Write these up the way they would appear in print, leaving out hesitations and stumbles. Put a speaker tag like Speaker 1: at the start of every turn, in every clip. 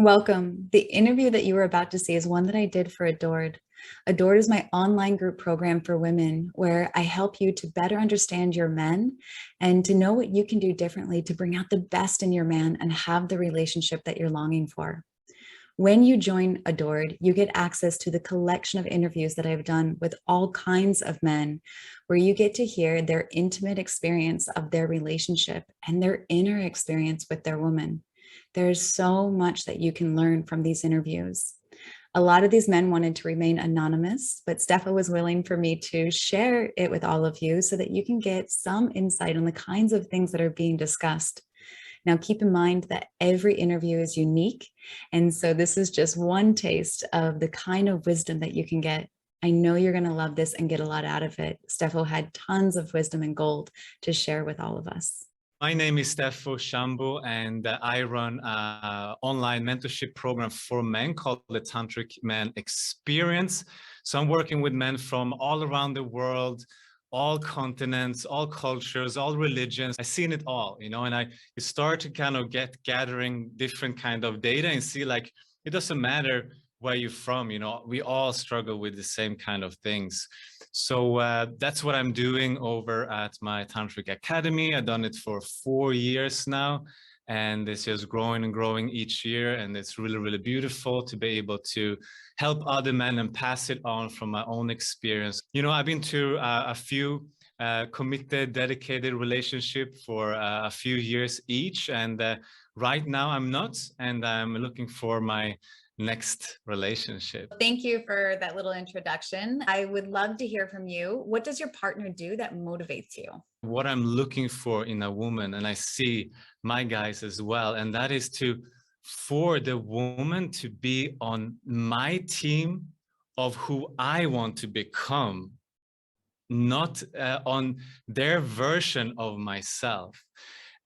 Speaker 1: Welcome. The interview that you were about to see is one that I did for Adored. Adored is my online group program for women where I help you to better understand your men and to know what you can do differently to bring out the best in your man and have the relationship that you're longing for. When you join Adored, you get access to the collection of interviews that I've done with all kinds of men, where you get to hear their intimate experience of their relationship and their inner experience with their woman. There's so much that you can learn from these interviews. A lot of these men wanted to remain anonymous, but Steffo was willing for me to share it with all of you so that you can get some insight on the kinds of things that are being discussed. Now, keep in mind that every interview is unique. And so this is just one taste of the kind of wisdom that you can get. I know you're going to love this and get a lot out of it. Steffo had tons of wisdom and gold to share with all of us.
Speaker 2: My name is Steffo Shambo, and I run an online mentorship program for men called the Tantric Man Experience. So I'm working with men from all around the world, all continents, all cultures, all religions. I've seen it all, and you start to kind of gathering different kind of data and see like, it doesn't matter where you're from, we all struggle with the same kind of things. So that's what I'm doing over at my Tantric Academy. I've done it for 4 years now, and it's just growing and growing each year. And it's really, really beautiful to be able to help other men and pass it on from my own experience. I've been to a few committed, dedicated relationship for a few years each. And right now I'm not, and I'm looking for my next relationship.
Speaker 1: Thank you for that little introduction. I would love to hear from you. What does your partner do that motivates you?
Speaker 2: What I'm looking for in a woman, and I see my guys as well, and that is for the woman to be on my team of who I want to become, not on their version of myself.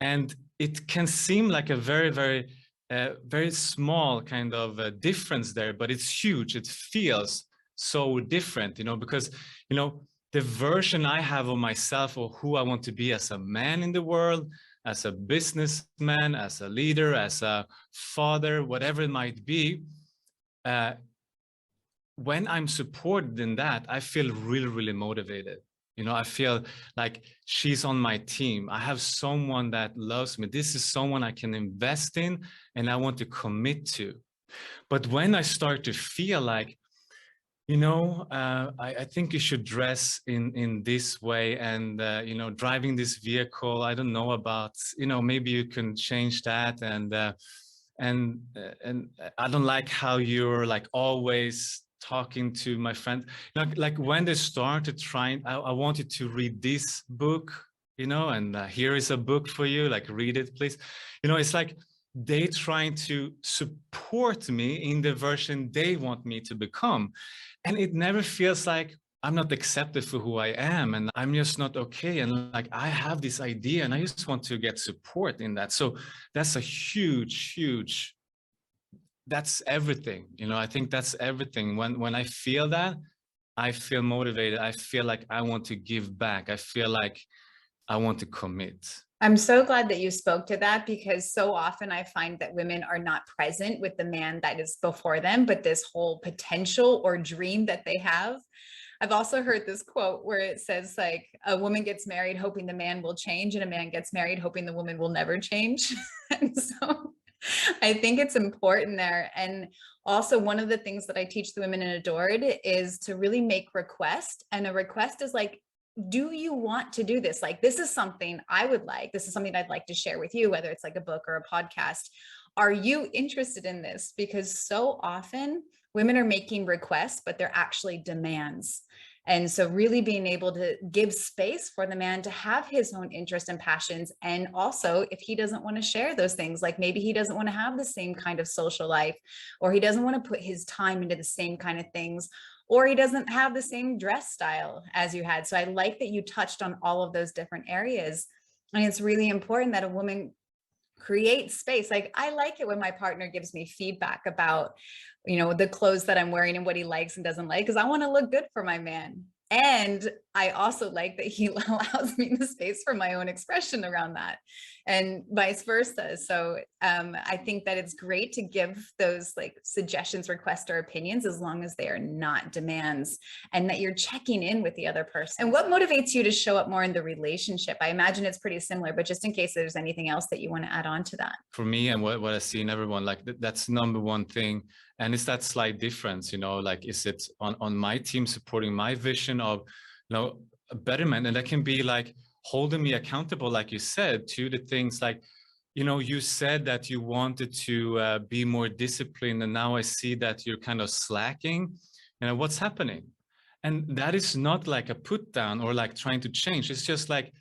Speaker 2: And it can seem like a very small kind of difference there, but it's huge. It feels so different, because, the version I have of myself or who I want to be as a man in the world, as a businessman, as a leader, as a father, whatever it might be, when I'm supported in that, I feel really, really motivated. I feel like she's on my team. I have someone that loves me. This is someone I can invest in and I want to commit to. But when I start to feel like, I think you should dress in this way, and, driving this vehicle, I don't know about, maybe you can change that. And I don't like how you're like always talking to my friend, like when they started trying, I wanted to read this book, and here is a book for you, like read it, please. It's like they trying to support me in the version they want me to become. And it never feels like I'm not accepted for who I am, and I'm just not okay. And like, I have this idea and I just want to get support in that. So that's a huge, that's everything. I think that's everything. When I feel that, I feel motivated. I feel like I want to give back. I feel like I want to commit.
Speaker 1: I'm so glad that you spoke to that, because so often I find that women are not present with the man that is before them, but this whole potential or dream that they have. I've also heard this quote where it says like, a woman gets married hoping the man will change, and a man gets married hoping the woman will never change. And so I think it's important there. And also, one of the things that I teach the women in Adored is to really make requests. And a request is like, do you want to do this? Like, this is something I would like. This is something I'd like to share with you, whether it's like a book or a podcast. Are you interested in this? Because so often women are making requests, but they're actually demands. And so really being able to give space for the man to have his own interests and passions. And also, if he doesn't want to share those things, like maybe he doesn't want to have the same kind of social life, or he doesn't want to put his time into the same kind of things, or he doesn't have the same dress style as you had. So I like that you touched on all of those different areas. And it's really important that a woman create space. Like, I like it when my partner gives me feedback about, the clothes that I'm wearing and what he likes and doesn't like, because I want to look good for my man. And I also like that he allows me the space for my own expression around that, and vice versa. So I think that it's great to give those like suggestions, requests, or opinions, as long as they are not demands, and that you're checking in with the other person. And what motivates you to show up more in the relationship? I imagine it's pretty similar, but just in case there's anything else that you want to add on to that.
Speaker 2: For me, and what I see in everyone, like that's number one thing. And it's that slight difference, you know, like, is it on my team supporting my vision of, you know, a betterment? And that can be like holding me accountable, like you said, to the things like, you know, you said that you wanted to be more disciplined, and now I see that you're kind of slacking. You know, what's happening? And that is not like a put down or like trying to change. It's just like,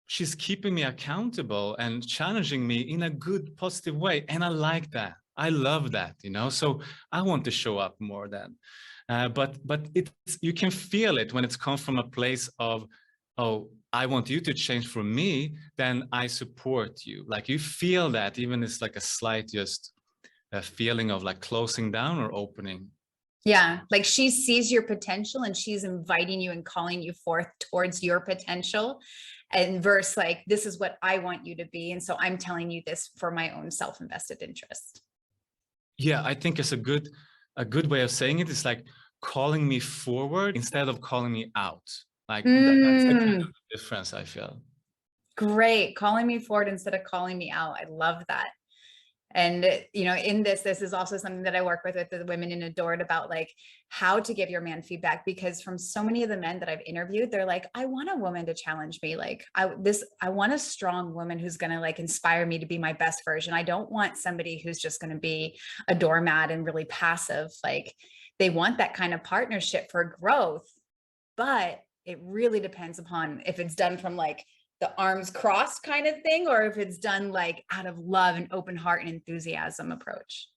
Speaker 2: she's keeping me accountable and challenging me in a good, positive way. And I like that. I love that, you know, so I want to show up more then. But it's, you can feel it when it's come from a place of, oh, I want you to change for me, then I support you. Like you feel that, even it's like a slight just a feeling of like closing down or opening.
Speaker 1: Yeah, like she sees your potential and she's inviting you and calling you forth towards your potential, and verse like, this is what I want you to be. And so I'm telling you this for my own self-invested interest.
Speaker 2: Yeah, I think it's a good way of saying it. It's like calling me forward instead of calling me out. Like that's the kind of difference I feel.
Speaker 1: Great. Calling me forward instead of calling me out. I love that. And, you know, in this is also something that I work with the women in Adored about, like how to give your man feedback, because from so many of the men that I've interviewed, they're like, I want a woman to challenge me. Like I want a strong woman who's going to like inspire me to be my best version. I don't want somebody who's just going to be a doormat and really passive. Like they want that kind of partnership for growth, but it really depends upon if it's done from like the arms crossed kind of thing, or if it's done like out of love and open heart and enthusiasm approach.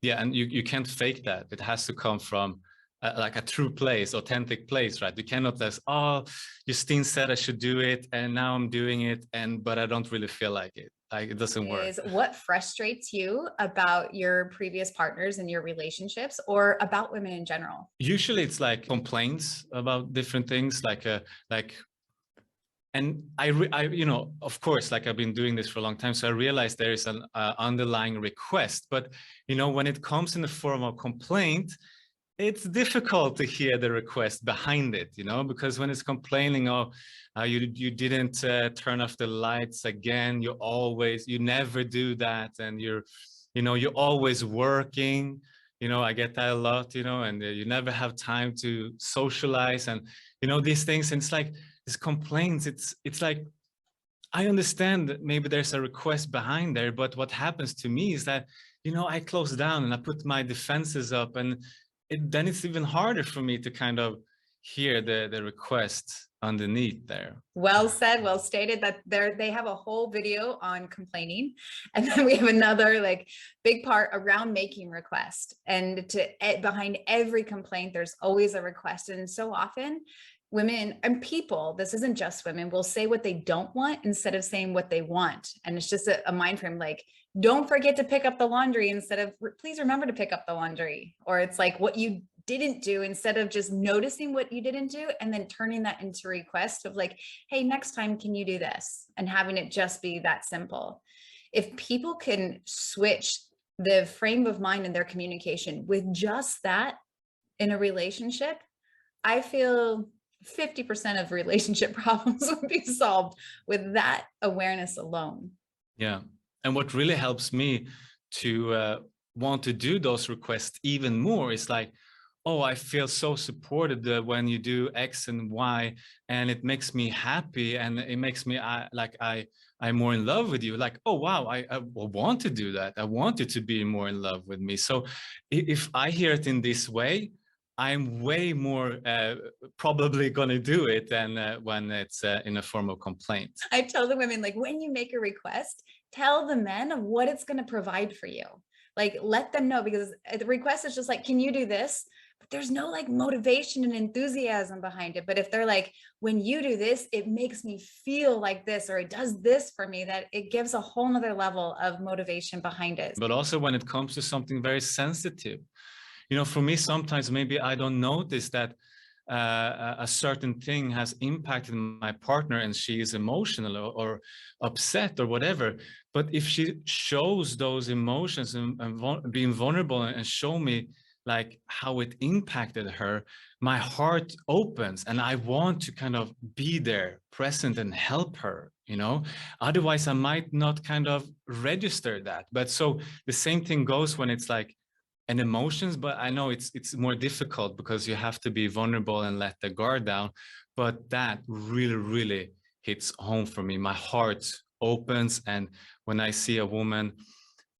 Speaker 2: Yeah, and you can't fake that. It has to come from like a true place, authentic place, right? You cannot just, oh, Justine said I should do it, and now I'm doing it, but I don't really feel like it. Like it doesn't work.
Speaker 1: What frustrates you about your previous partners and your relationships, or about women in general?
Speaker 2: Usually it's like complaints about different things, and I, you know, of course, like I've been doing this for a long time, so I realized there is an underlying request. But, you know, when it comes in the form of complaint, it's difficult to hear the request behind it, you know, because when it's complaining, oh, you didn't turn off the lights again, you never do that, and you're always working. You know, I get that a lot, you know, and you never have time to socialize, and, you know, these things. And it's like, these complaints, it's like, I understand that maybe there's a request behind there, but what happens to me is that, you know, I close down and I put my defenses up, and then it's even harder for me to kind of hear the request underneath there.
Speaker 1: Well said, well stated. That they have a whole video on complaining, and then we have another like big part around making request. And behind every complaint, there's always a request. And so often women and people, this isn't just women, will say what they don't want instead of saying what they want. And it's just a mind frame like, don't forget to pick up the laundry instead of please remember to pick up the laundry. Or it's like what you didn't do, instead of just noticing what you didn't do and then turning that into a request of like, hey, next time, can you do this? And having it just be that simple. If people can switch the frame of mind in their communication with just that in a relationship, I feel 50% of relationship problems would be solved with that awareness alone.
Speaker 2: Yeah. And what really helps me to want to do those requests even more is like, oh, I feel so supported when you do X and Y, and it makes me happy, and it makes me I'm more in love with you. Like, oh, wow, I want to do that. I want you to be more in love with me. So if I hear it in this way, I'm way more probably going to do it than when it's in a form of complaint.
Speaker 1: I tell the women, like, when you make a request, tell the men of what it's going to provide for you. Like, let them know, because the request is just like, can you do this? But there's no like motivation and enthusiasm behind it. But if they're like, when you do this, it makes me feel like this, or it does this for me, that it gives a whole nother level of motivation behind it.
Speaker 2: But also when it comes to something very sensitive, you know, for me, sometimes maybe I don't notice that a certain thing has impacted my partner and she is emotional or upset or whatever. But if she shows those emotions and being vulnerable and show me like how it impacted her, my heart opens and I want to kind of be there, present, and help her, you know. Otherwise I might not kind of register that. But so the same thing goes when it's like and emotions, but I know it's more difficult because you have to be vulnerable and let the guard down. But that really hits home for me. My heart opens, and when I see a woman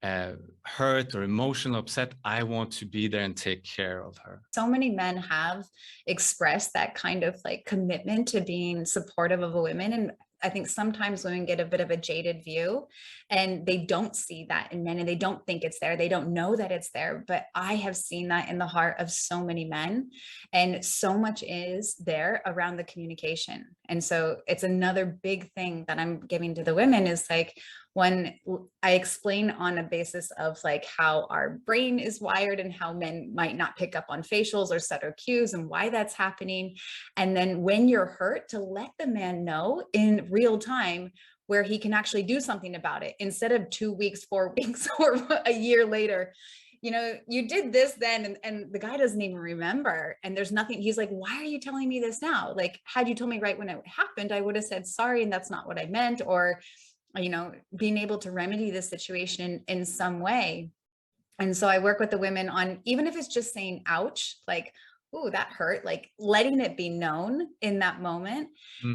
Speaker 2: hurt or emotional, upset, I want to be there and take care of her.
Speaker 1: So many men have expressed that kind of like commitment to being supportive of a woman. And I think sometimes women get a bit of a jaded view and they don't see that in men and they don't think it's there. They don't know that it's there. But I have seen that in the heart of so many men. And so much is there around the communication. And so it's another big thing that I'm giving to the women is like, when I explain on a basis of like how our brain is wired and how men might not pick up on facials or subtle cues and why that's happening. And then when you're hurt, to let the man know in real time where he can actually do something about it instead of 2 weeks, 4 weeks, or a year later. You know, you did this then, and the guy doesn't even remember. And there's nothing, he's like, why are you telling me this now? Like, had you told me right when it happened, I would have said, sorry, and that's not what I meant. Or, you know, being able to remedy the situation in some way. And so I work with the women on, even if it's just saying, ouch, like, ooh, that hurt, like letting it be known in that moment.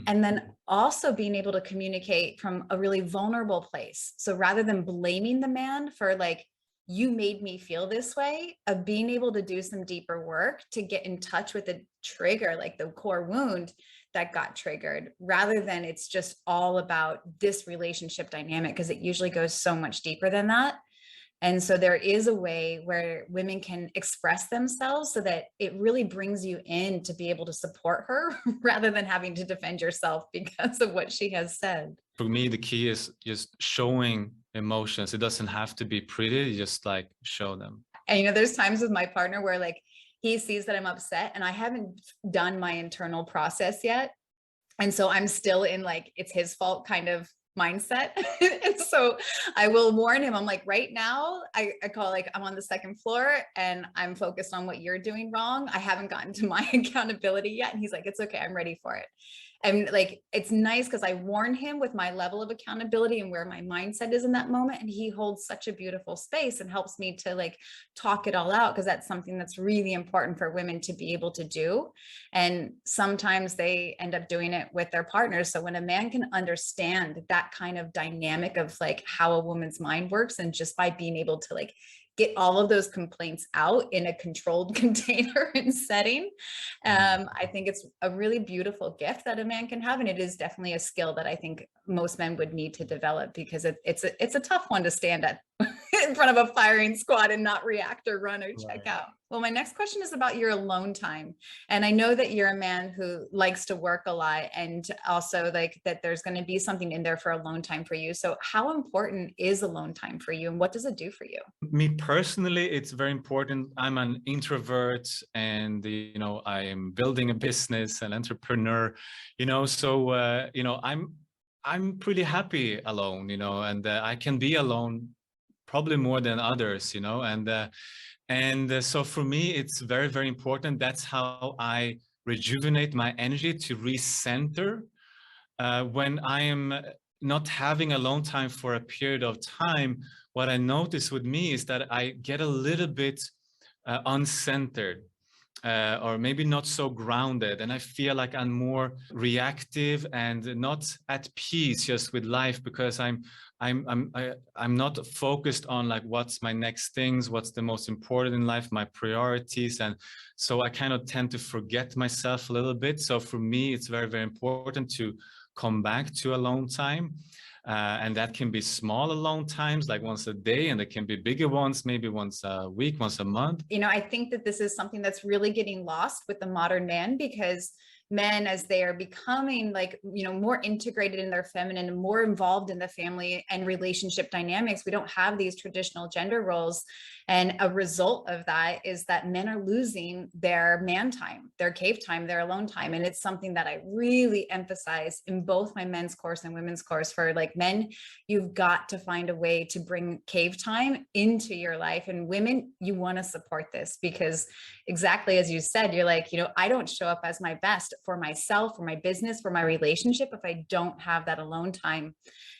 Speaker 1: And then also being able to communicate from a really vulnerable place. So rather than blaming the man for like, you made me feel this way, of being able to do some deeper work to get in touch with the trigger, like the core wound that got triggered, rather than it's just all about this relationship dynamic, because it usually goes so much deeper than that. And so there is a way where women can express themselves so that it really brings you in to be able to support her rather than having to defend yourself because of what she has said.
Speaker 2: For me, the key is just showing emotions. It doesn't have to be pretty, just like show them.
Speaker 1: And, you know, there's times with my partner where like he sees that I'm upset and I haven't done my internal process yet. And so I'm still in like, it's his fault kind of mindset. And so I will warn him, I'm like, right now, I call like, I'm on the second floor and I'm focused on what you're doing wrong. I haven't gotten to my accountability yet. And he's like, it's okay, I'm ready for it. And like, it's nice because I warn him with my level of accountability and where my mindset is in that moment. And he holds such a beautiful space and helps me to like talk it all out, because that's something that's really important for women to be able to do. And sometimes they end up doing it with their partners. So when a man can understand that kind of dynamic of like how a woman's mind works, and just by being able to like get all of those complaints out in a controlled container and setting, I think it's a really beautiful gift that a man can have. And it is definitely a skill that I think most men would need to develop, because it's a tough one to stand at in front of a firing squad and not react or run or check out. Well, my next question is about your alone time. And I know that you're a man who likes to work a lot, and also like that there's going to be something in there for alone time for you. So how important is alone time for you, and what does it do for you?
Speaker 2: Me personally, it's very important. I'm an introvert, and you know, I am building a business, an entrepreneur, you know, so you know, I'm pretty happy alone, you know, and I can be alone probably more than others, you know, and so for me, it's very important. That's how I rejuvenate my energy, to recenter when I am not having alone time for a period of time. What I notice with me is that I get a little bit uncentered, or maybe not so grounded, and I feel like I'm more reactive and not at peace just with life, because I'm not focused on like what's my next things, what's the most important in life, my priorities, and so I kind of tend to forget myself a little bit. So for me, it's very important to come back to alone time. And that can be small alone times, like once a day, and it can be bigger ones, maybe once a week, once a month.
Speaker 1: You know, I think that this is something that's really getting lost with the modern man, because men, as they are becoming like, more integrated in their feminine and more involved in the family and relationship dynamics, we don't have these traditional gender roles. And a result of that is that men are losing their man time, their cave time, their alone time. And it's something that I really emphasize in both my men's course and women's course. For like men, you've got to find a way to bring cave time into your life. And women, you want to support this, because exactly as you said, you're like, I don't show up as my best for myself, for my business, for my relationship, if I don't have that alone time.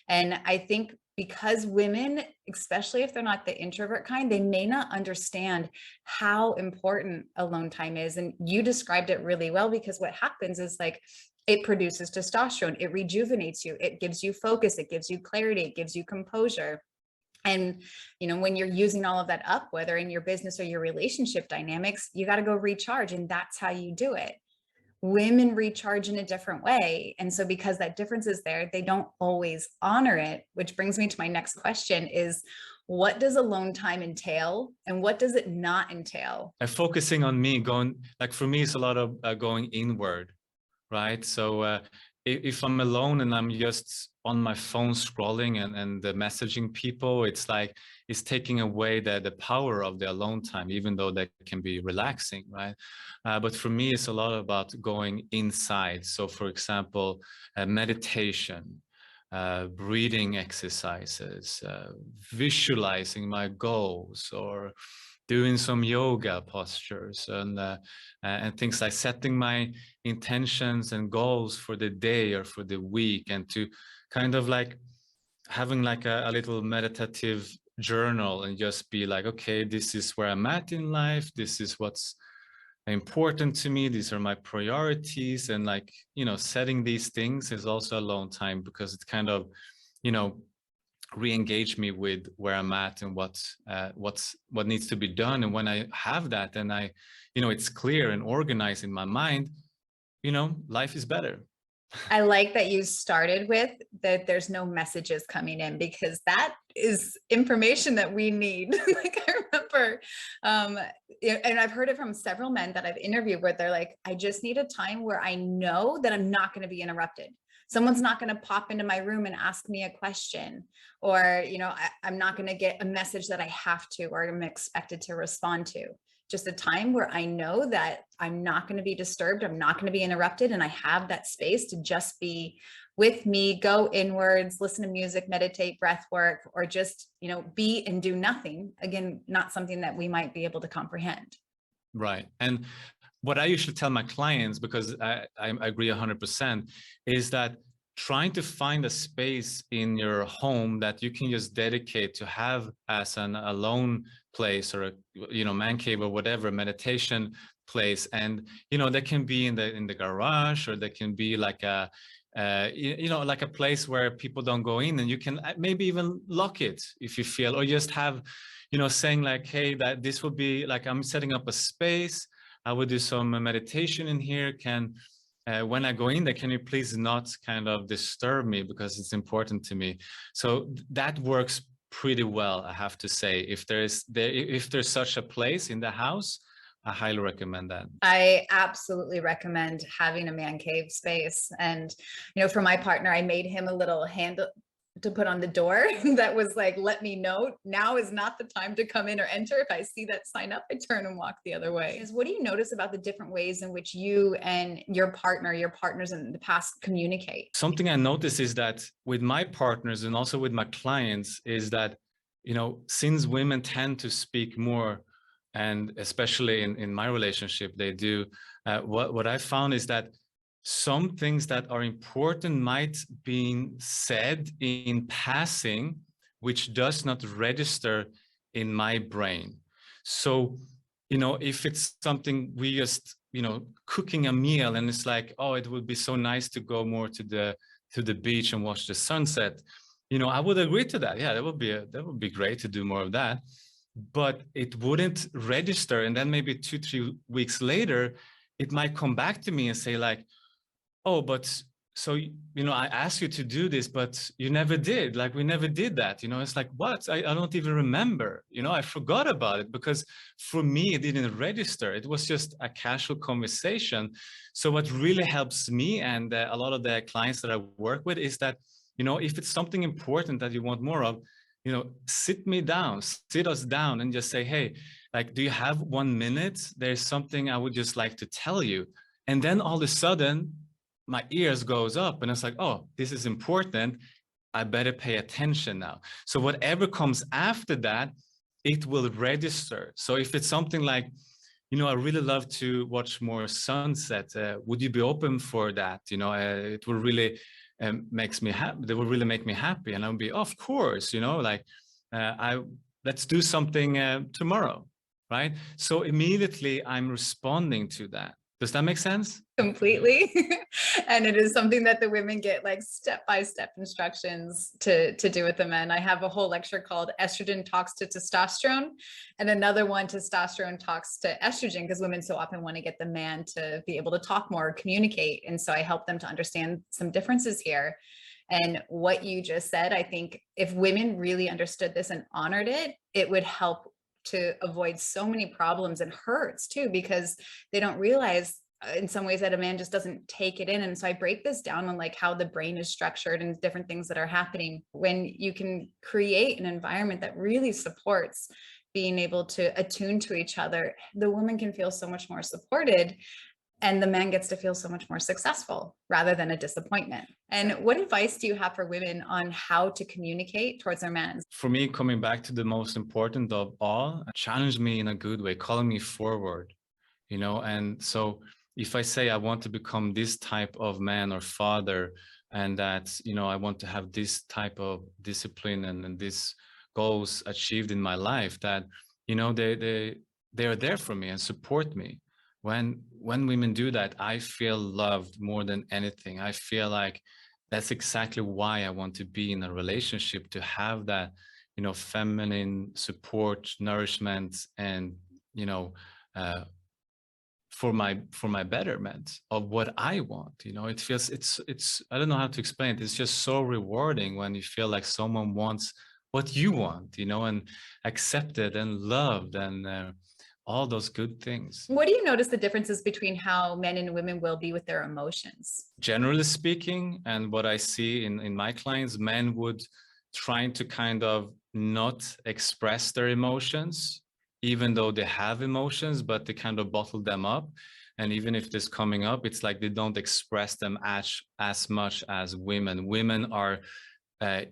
Speaker 1: And I think because women, especially if they're not the introvert kind, they may not understand how important alone time is. And you described it really well, because what happens is like, it produces testosterone, it rejuvenates you, it gives you focus, it gives you clarity, it gives you composure. And, when you're using all of that up, whether in your business or your relationship dynamics, you got to go recharge. And that's how you do it. Women recharge in a different way. And so because that difference is there, they don't always honor it, which brings me to my next question is, what does alone time entail and what does it not entail?
Speaker 2: And focusing on me, for me, it's a lot of going inward, right? So if I'm alone and I'm just on my phone scrolling and messaging people, it's like it's taking away the power of the alone time, even though that can be relaxing, right? But for me, it's a lot about going inside. So for example, meditation, breathing exercises, visualizing my goals, or doing some yoga postures and things like setting my intentions and goals for the day or for the week, and to kind of like having like a little meditative journal and just be like, okay, this is where I'm at in life. This is what's important to me. These are my priorities. And like, setting these things is also a long time, because it's kind of, re-engage me with where I'm at and what needs to be done. And when I have that, and it's clear and organized in my mind, life is better.
Speaker 1: I like that you started with that there's no messages coming in, because that is information that we need. Like I remember, and I've heard it from several men that I've interviewed where they're like, I just need a time where I know that I'm not going to be interrupted. Someone's not going to pop into my room and ask me a question, or, I'm not going to get a message that I have to, or I'm expected to respond to. Just a time where I know that I'm not going to be disturbed, I'm not going to be interrupted, and I have that space to just be with me, go inwards, listen to music, meditate, breath work, or just, be and do nothing. Again, not something that we might be able to comprehend.
Speaker 2: Right. And what I usually tell my clients, because I agree 100%, is that trying to find a space in your home that you can just dedicate to have as an alone place, or a man cave or whatever, meditation place. And that can be in the garage, or that can be like a like a place where people don't go in, and you can maybe even lock it if you feel, or just have saying like, hey, that this will be like, I'm setting up a space, I would do some meditation in here. When I go in there, can you please not kind of disturb me, because it's important to me. So that works pretty well, I have to say. If there's such a place in the house, I highly recommend that.
Speaker 1: I absolutely recommend having a man cave space. And, for my partner, I made him a little handle to put on the door that was like, let me know now is not the time to come in or enter. If I see that sign up, I turn and walk the other way. What do you notice about the different ways in which you and your partners in the past communicate?
Speaker 2: Something I notice is that with my partners and also with my clients is that, since women tend to speak more, and especially in my relationship, they do, what I found is that some things that are important might be said in passing, which does not register in my brain. So, if it's something we just, cooking a meal, and it's like, oh, it would be so nice to go more to the beach and watch the sunset. I would agree to that. Yeah, that would be great to do more of that. But it wouldn't register. And then maybe 2-3 weeks later, it might come back to me and say like, oh, but so, I asked you to do this, but you never did. Like, we never did that. It's like, what? I don't even remember. I forgot about it because for me, it didn't register. It was just a casual conversation. So what really helps me and a lot of the clients that I work with is that, if it's something important that you want more of, sit us down and just say, hey, like, do you have 1 minute? There's something I would just like to tell you. And then all of a sudden, my ears goes up and it's like, oh, this is important. I better pay attention now. So whatever comes after that, it will register. So if it's something like, I really love to watch more sunset. Would you be open for that? It will really makes me happy. They will really make me happy. And I'll be, oh, of course, let's do something tomorrow, right? So immediately I'm responding to that. Does that make sense?
Speaker 1: Completely. And it is something that the women get like step-by-step instructions to do with the men. I have a whole lecture called Estrogen Talks to Testosterone, and another one, Testosterone Talks to Estrogen, because women so often want to get the man to be able to talk more, communicate. And so I help them to understand some differences here. And what you just said, I think if women really understood this and honored it, it would help to avoid so many problems and hurts too, because they don't realize in some ways that a man just doesn't take it in. And so I break this down on like how the brain is structured and different things that are happening when you can create an environment that really supports being able to attune to each other. The woman can feel so much more supported, and the man gets to feel so much more successful rather than a disappointment. And what advice do you have for women on how to communicate towards their men?
Speaker 2: For me, coming back to the most important of all, challenge me in a good way, calling me forward, and so if I say I want to become this type of man or father, and that, I want to have this type of discipline and these goals achieved in my life, that, they are there for me and support me. When women do that, I feel loved more than anything. I feel like that's exactly why I want to be in a relationship, to have that, feminine support, nourishment, and, for my betterment of what I want. It feels, it's I don't know how to explain it. It's just so rewarding when you feel like someone wants what you want, and accepted and loved and all those good things.
Speaker 1: What do you notice the differences between how men and women will be with their emotions?
Speaker 2: Generally speaking, and what I see in my clients, men would try to kind of not express their emotions, even though they have emotions, but they kind of bottle them up. And even if this coming up, it's like they don't express them as much as women. Women are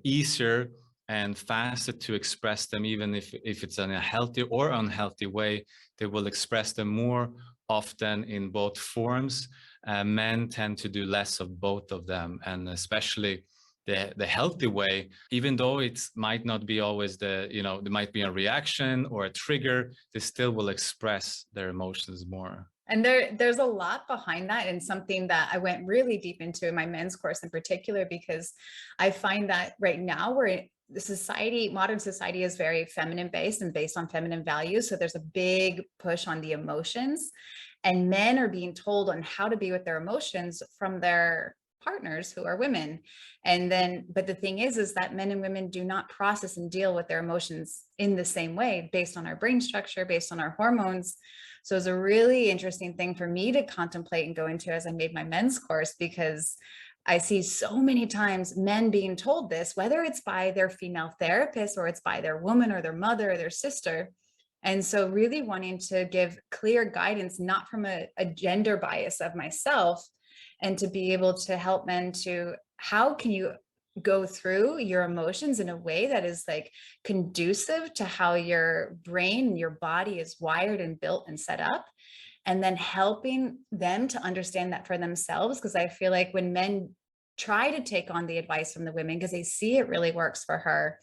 Speaker 2: easier and faster to express them, even if it's in a healthy or unhealthy way. They will express them more often in both forms. Men tend to do less of both of them, and especially the healthy way, even though it might not be always there might be a reaction or a trigger, they still will express their emotions more.
Speaker 1: And there's a lot behind that, and something that I went really deep into in my men's course in particular, because I find that right now modern society is very feminine based and based on feminine values. So there's a big push on the emotions, and men are being told on how to be with their emotions from their partners who are women. But the thing is that men and women do not process and deal with their emotions in the same way, based on our brain structure, based on our hormones. So it's a really interesting thing for me to contemplate and go into as I made my men's course, because I see so many times men being told this, whether it's by their female therapist or it's by their woman or their mother or their sister. And so really wanting to give clear guidance, not from a gender bias of myself, and to be able to help men to, how can you go through your emotions in a way that is like conducive to how your brain and your body is wired and built and set up, and then helping them to understand that for themselves. Because I feel like when men try to take on the advice from the women because they see it really works for her,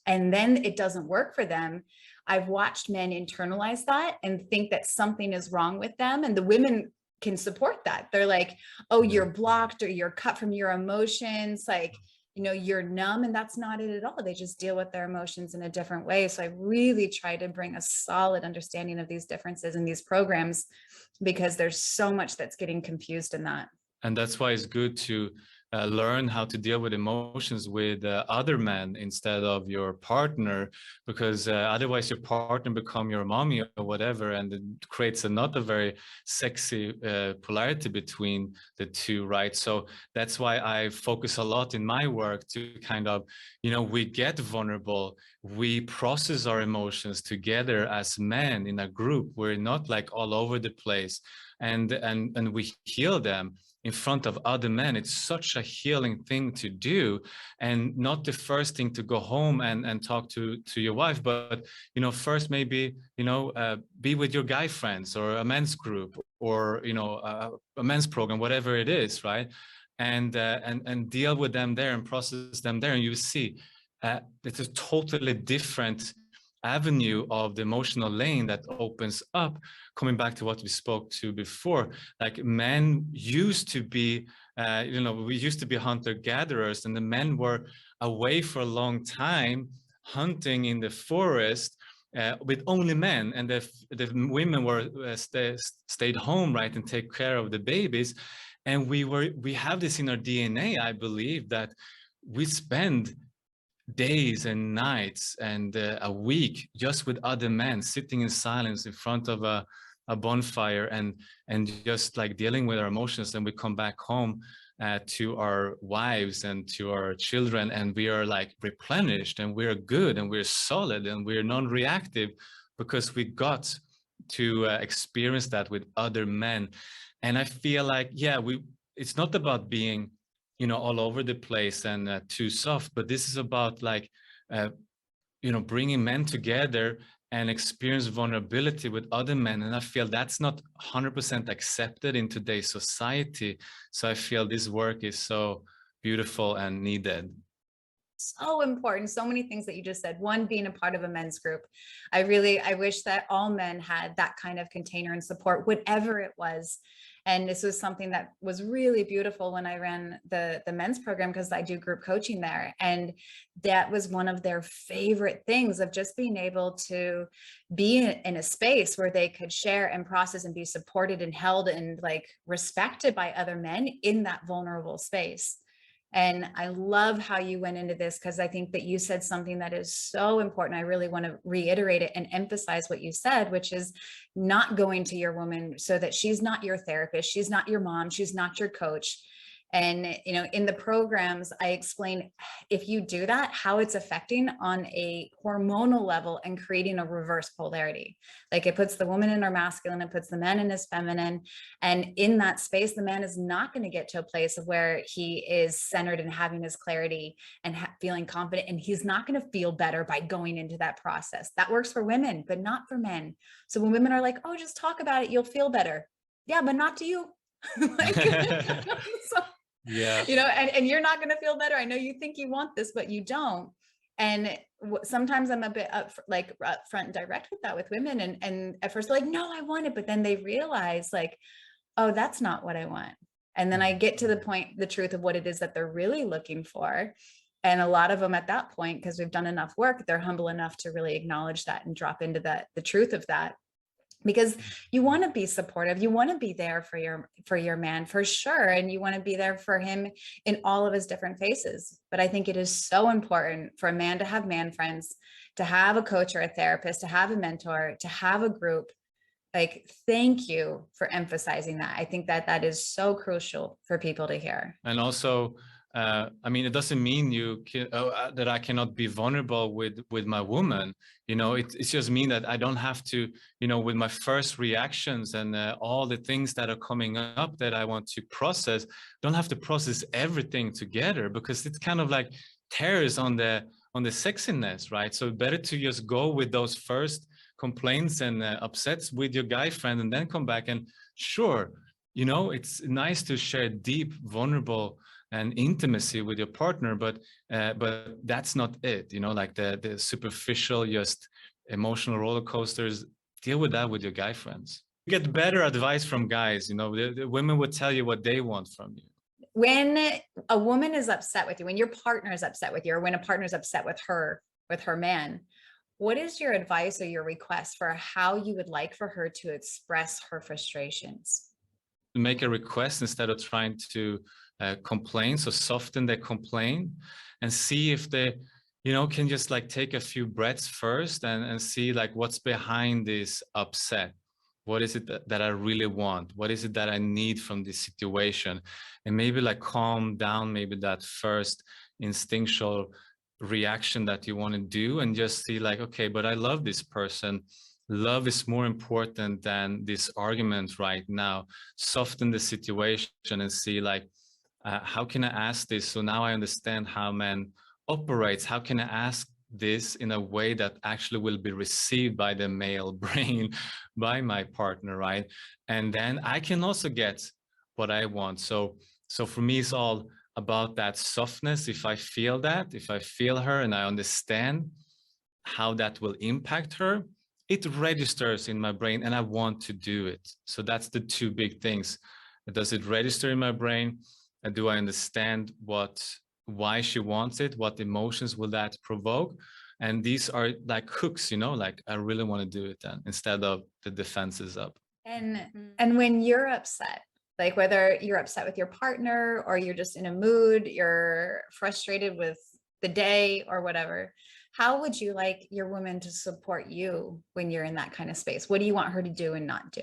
Speaker 1: and then it doesn't work for them, I've watched men internalize that and think that something is wrong with them, and the women can support that. They're like, oh, you're blocked, or you're cut from your emotions, like, you're numb. And that's not it at all. They just deal with their emotions in a different way. So I really try to bring a solid understanding of these differences in these programs, because there's so much that's getting confused in that.
Speaker 2: And that's why it's good to learn how to deal with emotions with other men instead of your partner, because otherwise your partner become your mommy or whatever, and it creates not a very sexy polarity between the two, right? So that's why I focus a lot in my work to kind of, we get vulnerable, we process our emotions together as men in a group. We're not like all over the place, and we heal them in front of other men. It's such a healing thing to do, and not the first thing to go home and talk to your wife, but first maybe be with your guy friends or a men's group, or a men's program, whatever it is, right? And deal with them there and process them there, and you see it's a totally different avenue of the emotional lane that opens up. Coming back to what we spoke to before, like men used to be, we used to be hunter-gatherers, and the men were away for a long time hunting in the forest with only men, and the women were stayed home, right, and take care of the babies. And we have this in our DNA, I believe, that we spend days and nights and a week just with other men, sitting in silence in front of a bonfire, and just like dealing with our emotions. And we come back home to our wives and to our children, and we are like replenished, and we're good, and we're solid, and we're non-reactive, because we got to experience that with other men. And I feel like, yeah, it's not about being all over the place and too soft, but this is about like, bringing men together and experience vulnerability with other men. And I feel that's not 100% accepted in today's society. So I feel this work is so beautiful and needed.
Speaker 1: So important. So many things that you just said. One, being a part of a men's group. I wish that all men had that kind of container and support, whatever it was. And this was something that was really beautiful when I ran the men's program, because I do group coaching there. And that was one of their favorite things, of just being able to be in a space where they could share and process and be supported and held and like respected by other men in that vulnerable space. And I love how you went into this, because I think that you said something that is so important. I really want to reiterate it and emphasize what you said, which is not going to your woman so that she's not your therapist, she's not your mom, she's not your coach. And, in the programs, I explain, if you do that, how it's affecting on a hormonal level and creating a reverse polarity. Like, it puts the woman in her masculine, it puts the man in his feminine. And in that space, the man is not going to get to a place of where he is centered and having his clarity and feeling confident. And he's not going to feel better by going into that process. That works for women, but not for men. So when women are like, oh, just talk about it, you'll feel better. Yeah, but not to you. So,
Speaker 2: Yeah.
Speaker 1: And you're not going to feel better. I know you think you want this, but you don't. And sometimes I'm a bit upfront and direct with that with women. And at first they're like, no, I want it. But then they realize like, oh, that's not what I want. And then I get to the truth of what it is that they're really looking for. And a lot of them at that point, because we've done enough work, they're humble enough to really acknowledge that and drop into the truth of that. Because you want to be supportive, you want to be there for your man, for sure, and you want to be there for him in all of his different faces. But I think it is so important for a man to have man friends, to have a coach or a therapist, to have a mentor, to have a group. Like, thank you for emphasizing that. I think that is so crucial for people to hear.
Speaker 2: And also, it doesn't mean that I cannot be vulnerable with my woman. It's just mean that I don't have to, with my first reactions and all the things that are coming up that I want to process, don't have to process everything together, because it's kind of like tears on the sexiness, right? So better to just go with those first complaints and upsets with your guy friend, and then come back. And sure, it's nice to share deep, vulnerable and intimacy with your partner, but that's not it. Like the superficial, just emotional roller coasters, deal with that with your guy friends. You get better advice from guys. The women would tell you what they want from you.
Speaker 1: When a woman is upset with you, when your partner is upset with you, or when a partner is upset with her man, what is your advice or your request for how you would like for her to express her frustrations?
Speaker 2: make a request instead of trying to complain. So soften their complaint and see if they, you know, can just like take a few breaths first and see like what's behind this upset. What is it that I really want? What is it that I need from this situation? And maybe like calm down, maybe that first instinctual reaction that you want to do, and just see like, okay, but I love this person. Love is more important than this argument right now. Soften the situation and see like, how can I ask this? So now I understand how men operates. How can I ask this in a way that actually will be received by the male brain, by my partner, right? And then I can also get what I want. So for me, it's all about that softness. If I feel that, if I feel her and I understand how that will impact her, it registers in my brain and I want to do it. So that's the two big things. Does it register in my brain? And do I understand why she wants it? What emotions will that provoke? And these are like hooks, you know, like I really want to do it then, instead of the defenses up.
Speaker 1: And when you're upset, like whether you're upset with your partner or you're just in a mood, you're frustrated with the day or whatever, how would you like your woman to support you when you're in that kind of space? What do you want her to do and not do?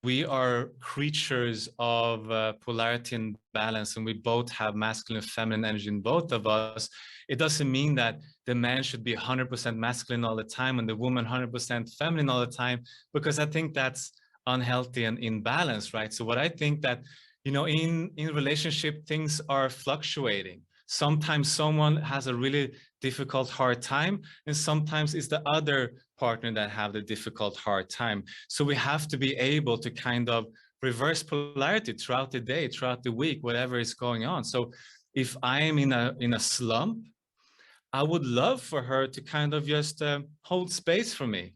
Speaker 2: We are creatures of polarity and balance, and we both have masculine and feminine energy in both of us. It doesn't mean that the man should be 100% masculine all the time and the woman 100% feminine all the time, because I think that's unhealthy and imbalance, right? So what I think that, you know, in relationship, things are fluctuating. Sometimes someone has a really difficult, hard time, and sometimes it's the other partner that have the difficult, hard time. So we have to be able to kind of reverse polarity throughout the day, throughout the week, whatever is going on. So if I am in a slump, I would love for her to kind of just hold space for me,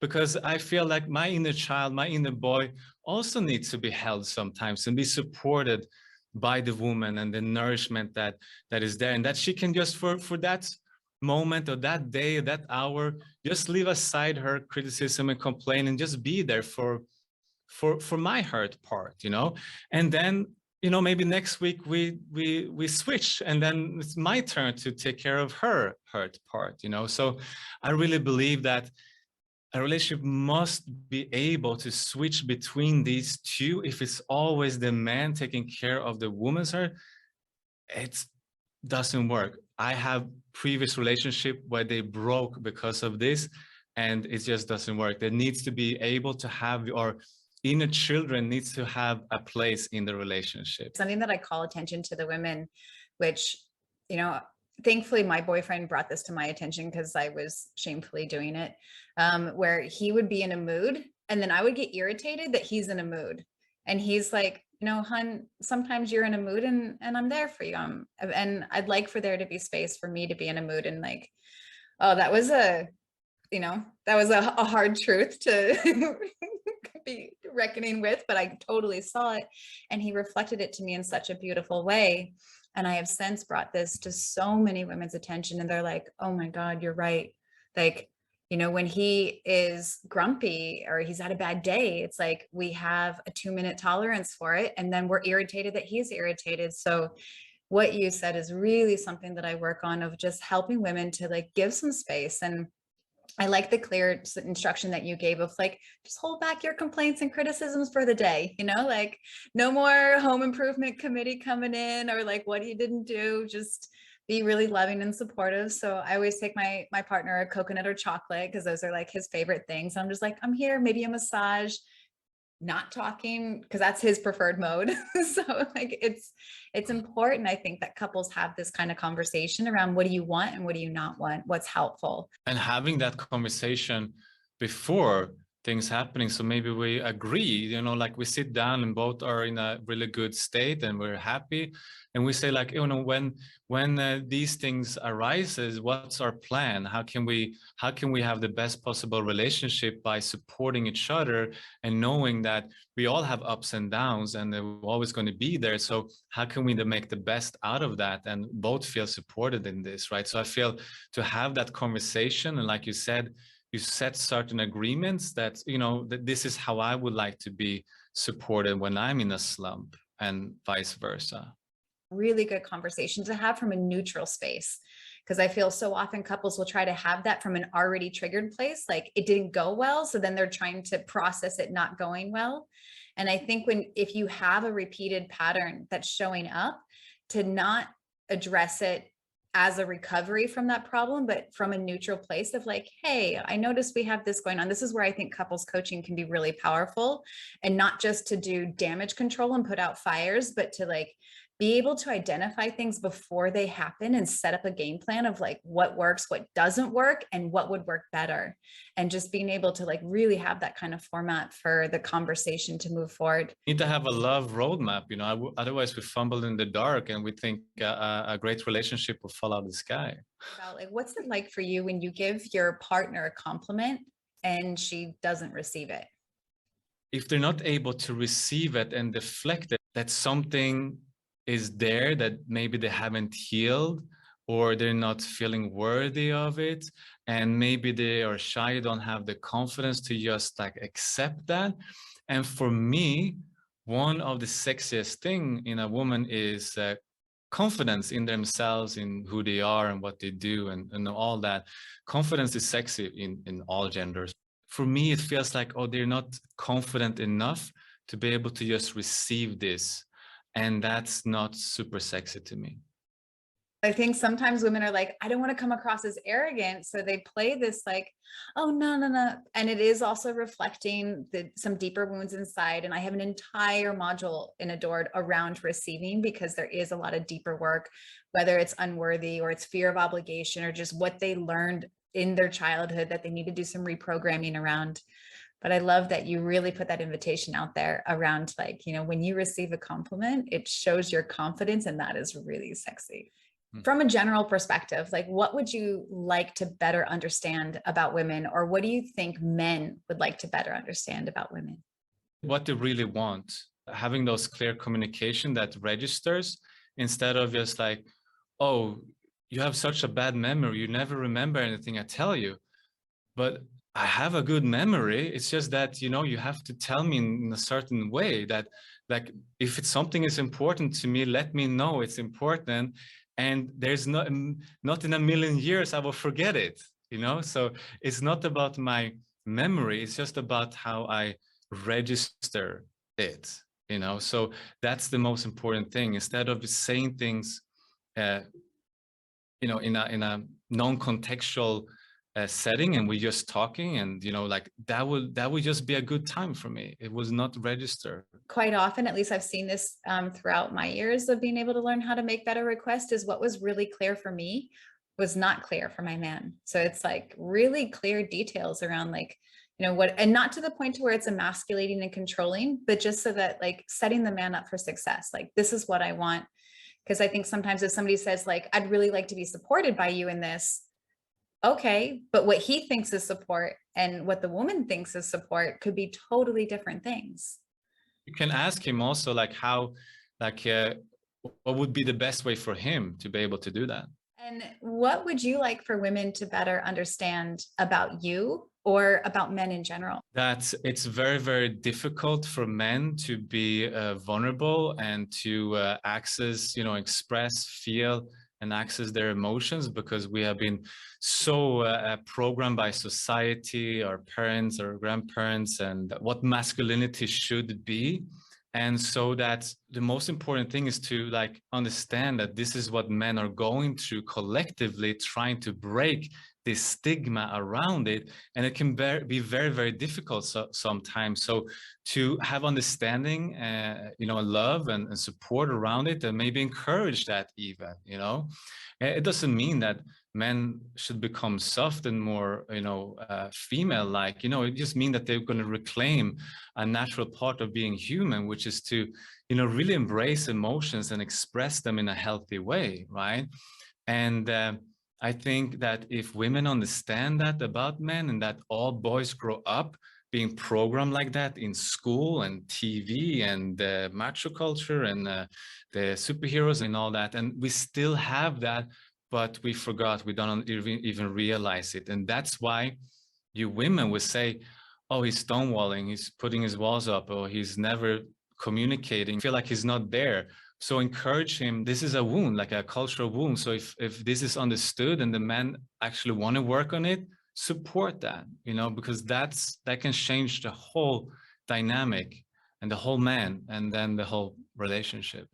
Speaker 2: because I feel like my inner child, my inner boy also needs to be held sometimes and be supported by the woman and the nourishment that is there, and that she can just for that moment or that day or that hour just leave aside her criticism and complaint and just be there for my hurt part, you know. And then, you know, maybe next week we switch, and then it's my turn to take care of her hurt part, you know. So I really believe that a relationship must be able to switch between these two. If it's always the man taking care of the woman's hurt, it doesn't work. I have previous relationship where they broke because of this, and it just doesn't work. There needs to be able to have, or inner children needs to have a place in the relationship.
Speaker 1: Something that I call attention to the women, which, you know, thankfully my boyfriend brought this to my attention because I was shamefully doing it, where he would be in a mood and then I would get irritated that he's in a mood. And he's like, you know, hun, sometimes you're in a mood and I'm there for you. And I'd like for there to be space for me to be in a mood. And like, oh, that was a, you know, that was a hard truth to be reckoning with, but I totally saw it. And he reflected it to me in such a beautiful way. And I have since brought this to so many women's attention, and they're like, oh my God, you're right. Like, you know, when he is grumpy or he's had a bad day, it's like we have a 2-minute tolerance for it. And then we're irritated that he's irritated. So what you said is really something that I work on, of just helping women to like give some space. And I like the clear instruction that you gave of like, just hold back your complaints and criticisms for the day, you know, like no more home improvement committee coming in or like what you didn't do, just be really loving and supportive. So I always take my partner a coconut or chocolate because those are like his favorite things. I'm just like, I'm here, maybe a massage, not talking, because that's his preferred mode. So like it's important, I think, that couples have this kind of conversation around what do you want and what do you not want, what's helpful.
Speaker 2: And having that conversation before things happening. So maybe we agree, you know, like we sit down and both are in a really good state and we're happy. And we say like, you know, when these things arises, what's our plan? How can we have the best possible relationship by supporting each other and knowing that we all have ups and downs and they're always going to be there. So how can we make the best out of that and both feel supported in this, right? So I feel to have that conversation, and like you said, you set certain agreements that, you know, that this is how I would like to be supported when I'm in a slump, and vice versa.
Speaker 1: Really good conversation to have from a neutral space. Because I feel so often couples will try to have that from an already triggered place, like it didn't go well. So then they're trying to process it not going well. And I think if you have a repeated pattern that's showing up, to not address it as a recovery from that problem, but from a neutral place of like, hey, I noticed we have this going on. This is where I think couples coaching can be really powerful, and not just to do damage control and put out fires, but to like be able to identify things before they happen and set up a game plan of like what works, what doesn't work, and what would work better. And just being able to like really have that kind of format for the conversation to move forward.
Speaker 2: Need to have a love roadmap, you know, otherwise we fumble in the dark and we think a great relationship will fall out of the sky.
Speaker 1: About like, what's it like for you when you give your partner a compliment and she doesn't receive it?
Speaker 2: If they're not able to receive it and deflect it, that something is there that maybe they haven't healed, or they're not feeling worthy of it, and maybe they are shy, don't have the confidence to just like accept that. And for me, one of the sexiest thing in a woman is confidence in themselves, in who they are and what they do, and all that. Confidence is sexy in all genders. For me, it feels like, oh, they're not confident enough to be able to just receive this. And that's not super sexy to me.
Speaker 1: I think sometimes women are like, I don't want to come across as arrogant. So they play this like, oh, no, no, no. And it is also reflecting some deeper wounds inside. And I have an entire module in Adored around receiving, because there is a lot of deeper work, whether it's unworthy or it's fear of obligation or just what they learned in their childhood that they need to do some reprogramming around. But I love that you really put that invitation out there around like, you know, when you receive a compliment, it shows your confidence, and that is really sexy. From a general perspective, like what would you like to better understand about women, or what do you think men would like to better understand about women?
Speaker 2: What they really want, having those clear communication that registers, instead of just like, oh, you have such a bad memory, you never remember anything I tell you. But I have a good memory. It's just that, you know, you have to tell me in a certain way that, like, if it's something is important to me, let me know it's important. And there's not in a million years I will forget it, you know? So it's not about my memory. It's just about how I register it, you know? So that's the most important thing. Instead of saying things, you know, in a non-contextual setting, and we're just talking, and you know, like that would just be a good time for me. It was not registered.
Speaker 1: Quite often, at least I've seen this throughout my years of being able to learn how to make better requests, is what was really clear for me was not clear for my man. So it's like really clear details around like, you know, what, and not to the point to where it's emasculating and controlling, but just so that like setting the man up for success. Like, this is what I want. Because I think sometimes if somebody says like, I'd really like to be supported by you in this, okay, but what he thinks is support and what the woman thinks is support could be totally different things.
Speaker 2: You can ask him also like how, like what would be the best way for him to be able to do that.
Speaker 1: And what would you like for women to better understand about you or about men in general?
Speaker 2: That it's very, very difficult for men to be vulnerable and to access, you know, express, feel, and access their emotions, because we have been so programmed by society, our parents, our grandparents, and what masculinity should be. And so that the most important thing is to like understand that this is what men are going through collectively, trying to break this stigma around it. And it can be very, very difficult sometimes. So to have understanding, you know, love and support around it, and maybe encourage that even, you know, it doesn't mean that men should become soft and more, you know, female-like, you know, it just means that they're going to reclaim a natural part of being human, which is to, you know, really embrace emotions and express them in a healthy way, right? And I think that if women understand that about men, and that all boys grow up being programmed like that in school and TV and macho culture and the superheroes and all that, and we still have that, but we forgot, we don't even realize it. And that's why you women would say, oh, he's stonewalling, he's putting his walls up, or he's never communicating, feel like he's not there. So encourage him. This is a wound, like a cultural wound. So if this is understood and the men actually want to work on it, support that, you know, because that can change the whole dynamic and the whole man, and then the whole relationship.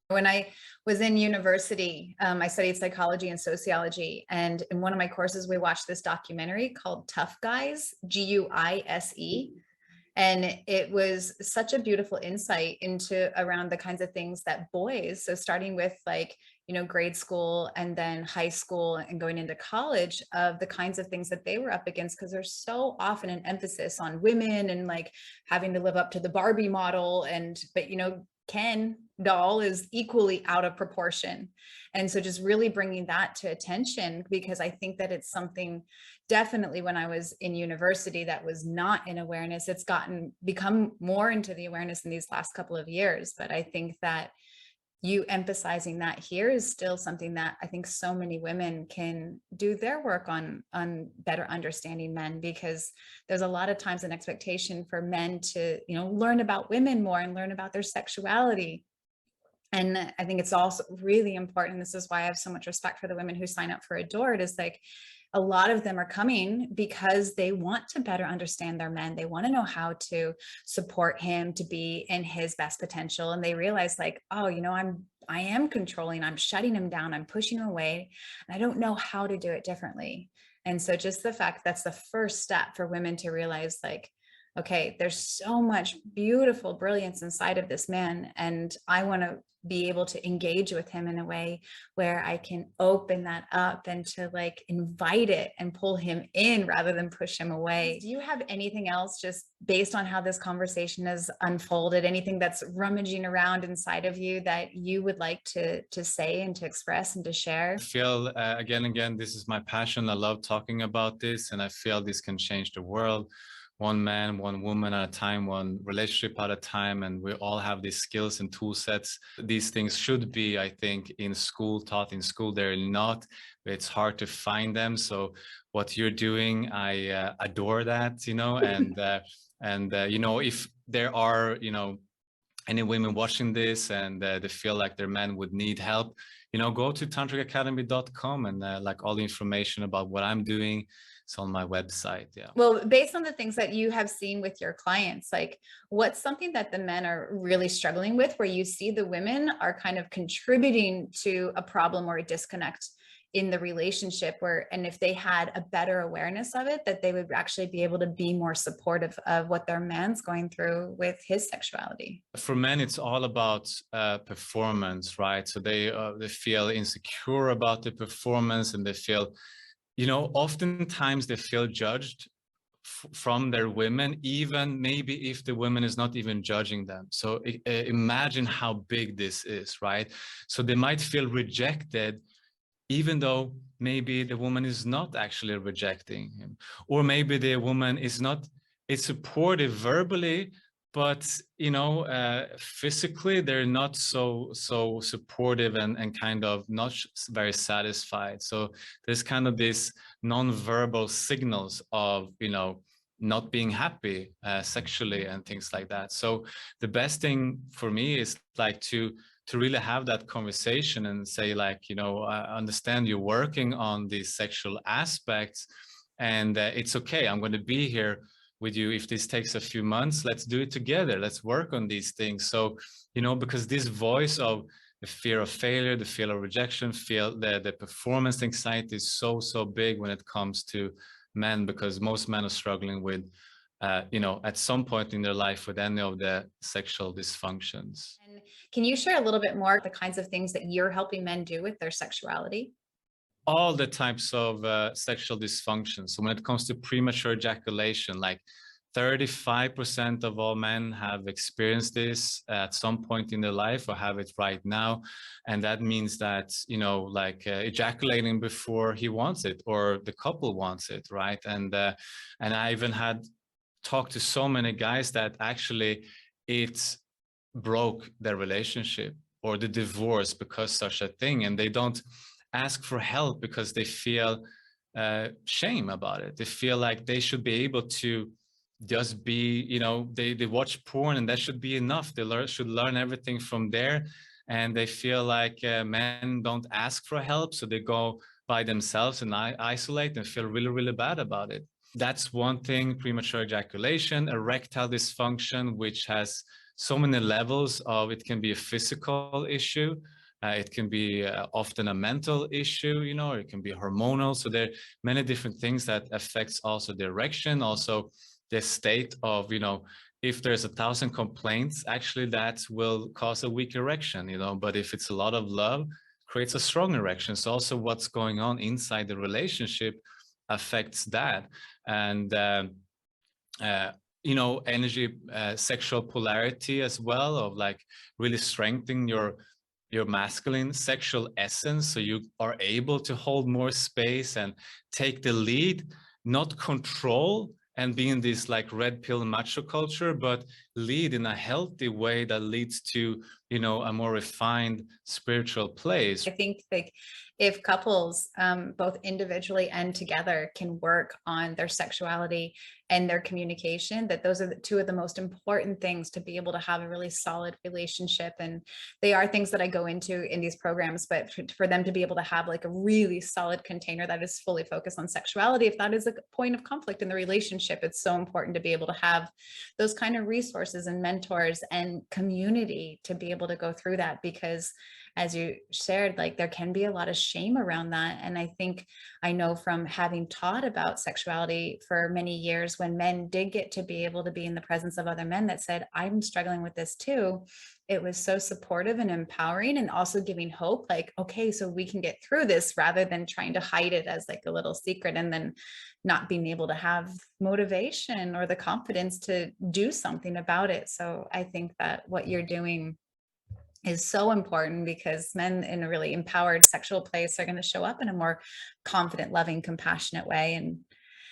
Speaker 1: When I was in university, I studied psychology and sociology. And in one of my courses, we watched this documentary called Tough Guys, Guise. And it was such a beautiful insight into around the kinds of things that boys, so starting with like, you know, grade school and then high school and going into college, of the kinds of things that they were up against, because there's so often an emphasis on women and like having to live up to the Barbie model. And, but, you know, Ken doll is equally out of proportion. And so just really bringing that to attention, because I think that it's something definitely when I was in university that was not in awareness. It's become more into the awareness in these last couple of years. But I think that you emphasizing that here is still something that I think so many women can do their work on better understanding men, because there's a lot of times an expectation for men to, you know, learn about women more and learn about their sexuality. And I think it's also really important. This is why I have so much respect for the women who sign up for Adored, is like, a lot of them are coming because they want to better understand their men. They want to know how to support him to be in his best potential. And they realize like, oh, you know, I am controlling, I'm shutting him down, I'm pushing him away, and I don't know how to do it differently. And so just the fact that's the first step for women to realize like, okay, there's so much beautiful brilliance inside of this man, and I want to be able to engage with him in a way where I can open that up and to like invite it and pull him in rather than push him away. Do you have anything else, just based on how this conversation has unfolded, anything that's rummaging around inside of you that you would like to say and to express and to share?
Speaker 2: I feel again and again, this is my passion. I love talking about this, and I feel this can change the world. One man, one woman at a time, one relationship at a time, and we all have these skills and tool sets. These things should be, I think, in school, taught in school. They're not. It's hard to find them. So what you're doing, I adore that, you know, and you know, if there are, you know, any women watching this and they feel like their man would need help, you know, go to tantricacademy.com, and like all the information about what I'm doing, it's on my website. Yeah.
Speaker 1: Well, based on the things that you have seen with your clients, like what's something that the men are really struggling with, where you see the women are kind of contributing to a problem or a disconnect in the relationship, where, and if they had a better awareness of it, that they would actually be able to be more supportive of what their man's going through with his sexuality?
Speaker 2: For men, it's all about performance, right? So they feel insecure about the performance, and they feel, you know, oftentimes they feel judged from their women, even maybe if the woman is not even judging them. So imagine how big this is, right? So they might feel rejected, even though maybe the woman is not actually rejecting him, or maybe the woman is supportive verbally, but you know, physically they're not so supportive and kind of not very satisfied. So there's kind of this non-verbal signals of, you know, not being happy sexually and things like that. So the best thing for me is like to really have that conversation and say like, you know, I understand you're working on these sexual aspects, and it's okay. I'm going to be here with you. If this takes a few months, let's do it together. Let's work on these things. So, you know, because this voice of the fear of failure, the fear of rejection, the performance anxiety is so big when it comes to men, because most men are struggling with, you know, at some point in their life with any of the sexual dysfunctions.
Speaker 1: And can you share a little bit more the kinds of things that you're helping men do with their sexuality?
Speaker 2: All the types of sexual dysfunction. So when it comes to premature ejaculation, like 35% of all men have experienced this at some point in their life or have it right now. And that means that, you know, like ejaculating before he wants it or the couple wants it, right? And I even had talked to so many guys that actually it broke their relationship or the divorce because such a thing, and they don't ask for help because they feel shame about it. They feel like they should be able to just be, you know, they watch porn and that should be enough. They should learn everything from there. And they feel like men don't ask for help, so they go by themselves and isolate and feel really, really bad about it. That's one thing. Premature ejaculation, erectile dysfunction, which has so many levels of, it can be a physical issue. It can be often a mental issue, you know, or it can be hormonal. So there are many different things that affects also the erection, also the state of, you know, if there's 1,000 complaints, actually that will cause a weak erection, you know, but if it's a lot of love, creates a strong erection. So also what's going on inside the relationship affects that. And, you know, energy, sexual polarity as well, of like really strengthening your masculine sexual essence, so you are able to hold more space and take the lead, not control and be in this like red pill macho culture, but lead in a healthy way that leads to, you know, a more refined spiritual place.
Speaker 1: I think like if couples, both individually and together, can work on their sexuality and their communication, that those are the two of the most important things to be able to have a really solid relationship. And they are things that I go into in these programs, but for them to be able to have like a really solid container that is fully focused on sexuality, if that is a point of conflict in the relationship, it's so important to be able to have those kind of resources and mentors and community to be able to go through that, because as you shared, like there can be a lot of shame around that. And I think I know from having taught about sexuality for many years, when men did get to be able to be in the presence of other men that said, I'm struggling with this too, it was so supportive and empowering, and also giving hope, like, okay, so we can get through this, rather than trying to hide it as like a little secret and then not being able to have motivation or the confidence to do something about it. So I think that what you're doing is so important, because men in a really empowered sexual place are going to show up in a more confident, loving, compassionate way. And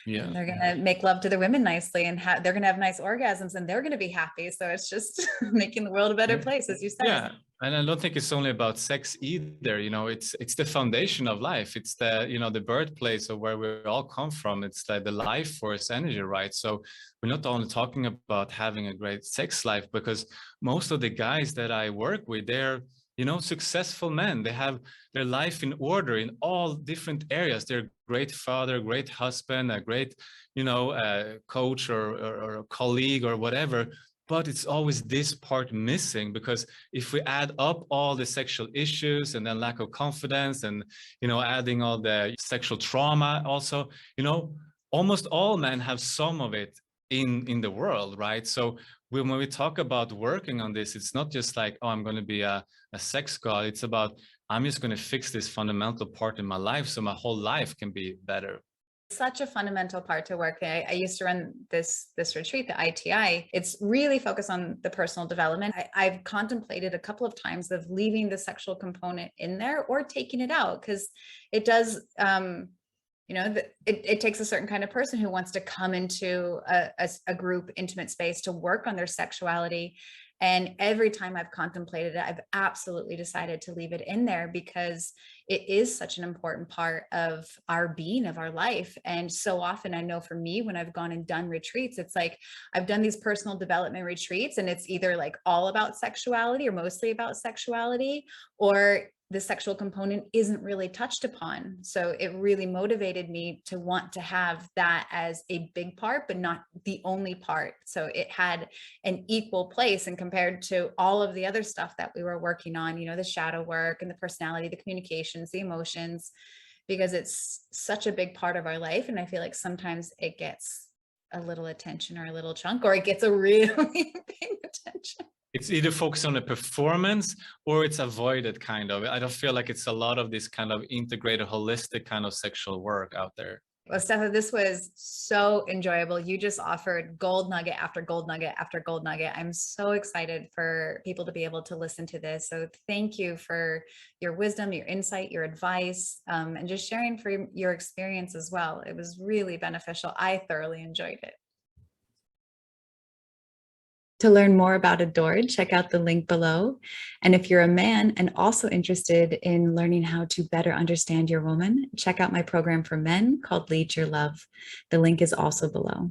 Speaker 1: they're going to make love to the women nicely, and they're going to have nice orgasms, and they're going to be happy. So it's just making the world a better place, as you said.
Speaker 2: Yeah. And I don't think it's only about sex either. You know, it's the foundation of life. It's the, you know, the birthplace of where we all come from. It's like the life force energy, right? So we're not only talking about having a great sex life, because most of the guys that I work with, they're, you know, successful men. They have their life in order in all different areas. They're a great father, great husband, a great, you know, coach or a colleague or whatever. But it's always this part missing, because if we add up all the sexual issues and then lack of confidence and, you know, adding all the sexual trauma also, you know, almost all men have some of it in the world, right? So when we talk about working on this, it's not just like, oh, I'm going to be a sex god. It's about, I'm just going to fix this fundamental part in my life so my whole life can be better.
Speaker 1: Such a fundamental part to work. I used to run this retreat, the ITI. It's really focused on the personal development. I've contemplated a couple of times of leaving the sexual component in there or taking it out, because it does, you know, it takes a certain kind of person who wants to come into a group intimate space to work on their sexuality. And every time I've contemplated it, I've absolutely decided to leave it in there, because it is such an important part of our being, of our life. And so often, I know for me, when I've gone and done retreats, it's like I've done these personal development retreats, and it's either like all about sexuality or mostly about sexuality, or the sexual component isn't really touched upon. So it really motivated me to want to have that as a big part, but not the only part. So it had an equal place, and compared to all of the other stuff that we were working on, you know, the shadow work and the personality, the communications, the emotions, because it's such a big part of our life. And I feel like sometimes it gets a little attention or a little chunk, or it gets a really big attention.
Speaker 2: It's either focused on the performance or it's avoided, kind of. I don't feel like it's a lot of this kind of integrated, holistic kind of sexual work out there.
Speaker 1: Well, Steffo, this was so enjoyable. You just offered gold nugget after gold nugget after gold nugget. I'm so excited for people to be able to listen to this. So thank you for your wisdom, your insight, your advice, and just sharing for your experience as well. It was really beneficial. I thoroughly enjoyed it. To learn more about Adored, check out the link below. And if you're a man and also interested in learning how to better understand your woman, check out my program for men called Lead Your Love. The link is also below.